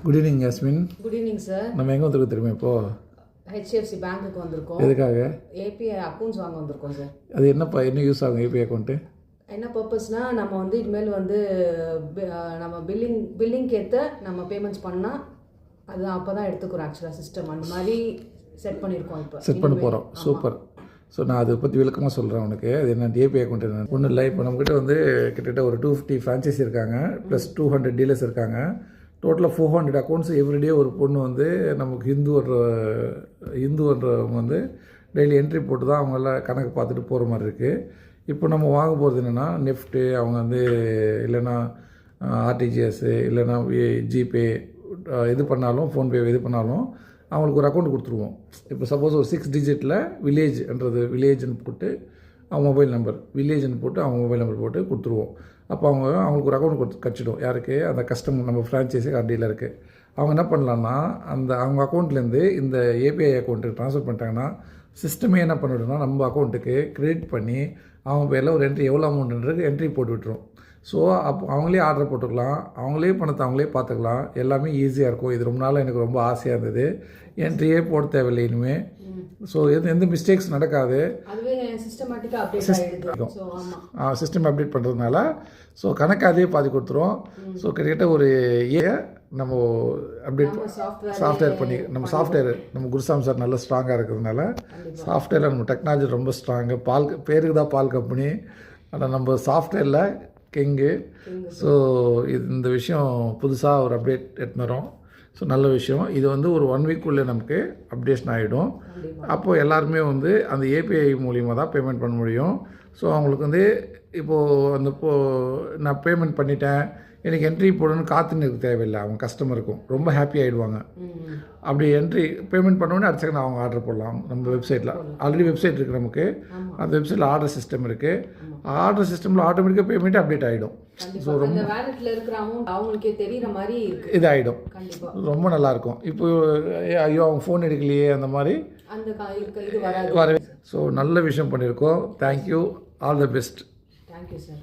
Good evening Yasmin. Good evening sir. நம்ம எங்கே வந்துருக்கோம் தெரியுமா இப்போ? HDFC பேங்க்குக்கு வந்திருக்கோம். எதுக்காக? ஏபிஐ அக்கௌண்ட்ஸ் வாங்க வந்திருக்கோம் சார். அது என்னப்பா, என்ன யூஸ் ஆகும் ஏபிஐ அக்கௌண்ட்டு? என்ன பர்பஸ்னால் நம்ம வந்து இனிமேல் வந்து நம்ம பில்லிங்க்கு ஏற்ற நம்ம பேமெண்ட்ஸ் பண்ணால் அது அப்போ தான் எடுத்துக்கிறோம். ஆக்சுவலாக சிஸ்டம் அந்த மாதிரி செட் பண்ணியிருக்கோம். இப்போ செட் பண்ண போகிறோம். சூப்பர். ஸோ நான் அதை பற்றி விளக்கமாக சொல்கிறேன் உனக்கு. அது என்ன ஏபிஐ அக்கௌண்ட் என்ன ஒன்றும் இல்லை. இப்போ நம்மக்கிட்ட வந்து கிட்டத்தட்ட ஒரு 250 ஃப்ரான்ச்சைஸி இருக்காங்க, ப்ளஸ் 200 டீலர்ஸ் இருக்காங்க. டோட்டலாக 400 அக்கௌண்ட்ஸ் எவ்ரிடே. ஒரு பொண்ணு வந்து நமக்கு ஹிந்துன்றவங்க வந்து டெய்லி என்ட்ரி போட்டு தான் அவங்களாம் கணக்கு பார்த்துட்டு போகிற மாதிரி இருக்குது. இப்போ நம்ம வாங்க போகிறது என்னென்னா நெஃப்ட்டு, அவங்க வந்து இல்லைன்னா ஆர்டிஜிஎஸ்ஸு, இல்லைன்னா ஜிபே எது பண்ணாலும், ஃபோன்பே எது பண்ணாலும் அவங்களுக்கு ஒரு அக்கௌண்ட் கொடுத்துருவோம். இப்போ சப்போஸ் ஒரு 6 டிஜிட்டில் வில்லேஜ்னு போட்டு அவங்க மொபைல் நம்பர், வில்லேஜ்னு போட்டு அவங்க மொபைல் நம்பர் போட்டு கொடுத்துருவோம். அப்போ அவங்களுக்கு ஒரு அக்கௌண்ட் கச்சிடும். யாருக்கு? அந்த கஸ்டமர், நம்ம ஃப்ரான்ச்சைஸி டீலருக்கு. அவங்க என்ன பண்ணலான்னா அவங்க அக்கௌண்ட்லேருந்து இந்த ஏபிஐ அக்கௌண்ட்டுக்கு ட்ரான்ஸ்ஃபர் பண்ணிட்டாங்கன்னா சிஸ்டமே என்ன பண்ணிவிடும்னா நம்ம அக்கௌண்ட்டுக்கு கிரெடிட் பண்ணி அவங்க பேரில் ஒரு என்ட்ரி, எவ்வளோ அமௌண்ட்டுன்றது என்ட்ரி போட்டு விட்டுரும். ஸோ அப்போ அவங்களே ஆர்டர் போட்டுக்கலாம், அவங்களே பணத்தை அவங்களே பார்த்துக்கலாம். எல்லாமே ஈஸியாக இருக்கும். இது ரொம்ப நாளாக எனக்கு ரொம்ப ஆசையாக இருந்தது. என்ட்ரியே போட தேவையில்லை இனிமேல். ஸோ எந்த மிஸ்டேக்ஸ் நடக்காது. சிஸ்டம் அப்டேட் பண்ணுறதுனால ஸோ கணக்கு அதே பாதி கொடுத்துரும். ஸோ கிட்டத்தட்ட ஒரு நம்ம அப்டேட் சாஃப்ட்வேர் பண்ணி நம்ம குருசாமி சார் நல்லா ஸ்ட்ராங்காக இருக்கிறதுனால சாஃப்ட்வேரில் நம்ம டெக்னாலஜி ரொம்ப ஸ்ட்ராங்கு. பேருக்கு தான் பால் கம்பெனி, ஆனால் நம்ம சாஃப்ட்வேரில் கிங்கு. ஸோ இந்த விஷயம் புதுசாக ஒரு அப்டேட் எடுத்துன்னு வரோம். ஸோ நல்ல விஷயம். இது வந்து ஒரு 1 வீக்குள்ளே நமக்கு அப்டேஷன் ஆகிடும். அப்போது எல்லாருமே வந்து அந்த ஏபிஐ மூலிமா தான் பேமெண்ட் பண்ண முடியும். ஸோ அவங்களுக்கு வந்து இப்போது நான் பேமெண்ட் பண்ணிட்டேன், எனக்கு என்ட்ரி போடணும்னு காத்துன்னு இருக்க தேவையில்லை. அவங்க கஸ்டமருக்கும் ரொம்ப ஹாப்பி ஆகிடுவாங்க. அப்படி என்ட்ரி பேமெண்ட் பண்ணோடனே அடுத்த செகண்ட் அவங்க ஆர்டர் போடலாம். நம்ம வெப்சைட்டில் ஆல்ரெடி வெப்சைட் இருக்குது நமக்கு. அந்த வெப்சைட்டில் ஆர்டர் சிஸ்டம் இருக்குது. ஆர்டர் சிஸ்டமில் ஆட்டோமேட்டிக்காக பேமெண்ட் அப்டேட் ஆகிடும். ஸோ ரொம்ப இதாகிடும். ரொம்ப நல்லாயிருக்கும். இப்போ ஐயோ அவங்க ஃபோன் எடுக்கலையே அந்த மாதிரி வரவே. ஸோ நல்ல விஷயம் பண்ணியிருக்கோம். Thank you. All the best. Thank you sir.